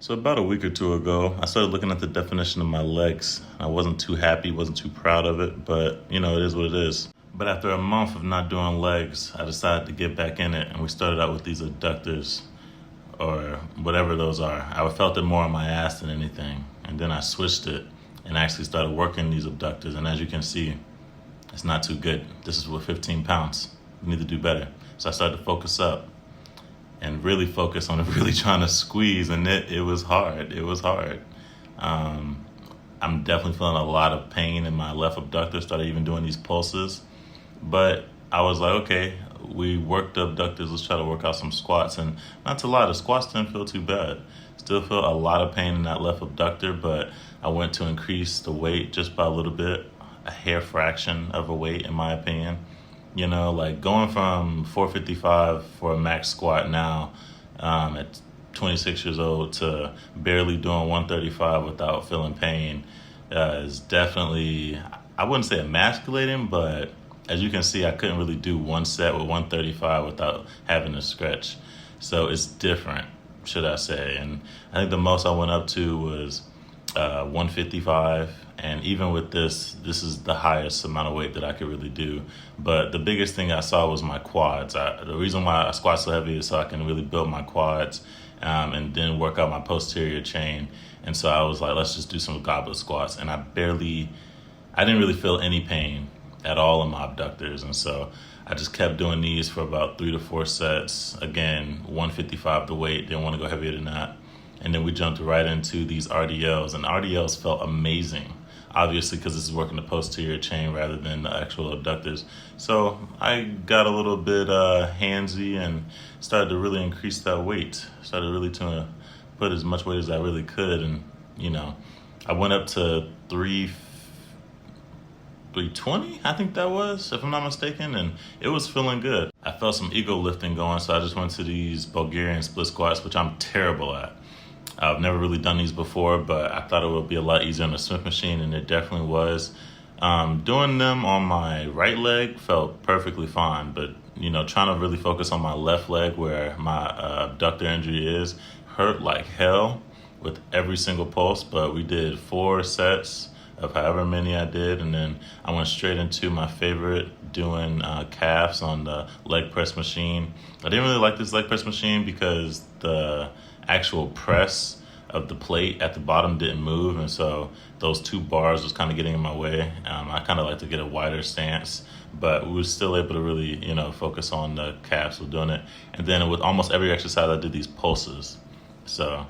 So about a week or two ago, I started looking at the definition of my legs. I wasn't too happy, wasn't too proud of it, but it is what it is. But after a month of not doing legs, I decided to get back in it, and we started out with these abductors, or whatever those are. I felt it more on my ass than anything, and then I switched it and actually started working these abductors, and as you can see, it's not too good. This is with 15 pounds. We need to do better. So I started to focus up and really focus on really trying to squeeze, and it was hard. It was hard. I'm definitely feeling a lot of pain in my left abductor. Started even doing these pulses, but I was like, okay, we worked the abductors. Let's try to work out some squats, and not to lie, the squats didn't feel too bad. Still feel a lot of pain in that left abductor, but I went to increase the weight just by a little bit, a hair fraction of a weight, in my opinion. Like going from 455 for a max squat now at 26 years old to barely doing 135 without feeling pain is definitely, I wouldn't say emasculating, but as you can see, I couldn't really do one set with 135 without having to stretch. So it's different, should I say. And I think the most I went up to was 155, and even with this is the highest amount of weight that I could really do. But the biggest thing I saw was my quads. The reason why I squat so heavy is so I can really build my quads and then work out my posterior chain. And so I was like, let's just do some goblet squats, and I didn't really feel any pain at all in my abductors. And so I just kept doing these for about 3 to 4 sets. Again, 155 the weight, didn't want to go heavier than that. And then we jumped right into these RDLs, and RDLs felt amazing, obviously, because this is working the posterior chain rather than the actual abductors. So I got a little bit handsy and started to really increase that weight. Started really to put as much weight as I really could, and I went up to 320, I think that was, if I'm not mistaken, and it was feeling good. I felt some ego lifting going, so I just went to these Bulgarian split squats, which I'm terrible at. I've never really done these before, but I thought it would be a lot easier on the Smith machine, and it definitely was. Doing them on my right leg felt perfectly fine, but trying to really focus on my left leg where my abductor injury is hurt like hell with every single pulse. But we did 4 sets of however many I did, and then I went straight into my favorite, doing calves on the leg press machine. I didn't really like this leg press machine because the actual press of the plate at the bottom didn't move, and so those 2 bars was kind of getting in my way. I kind of like to get a wider stance, but we were still able to really focus on the calves with doing it. And then with almost every exercise I did these pulses. So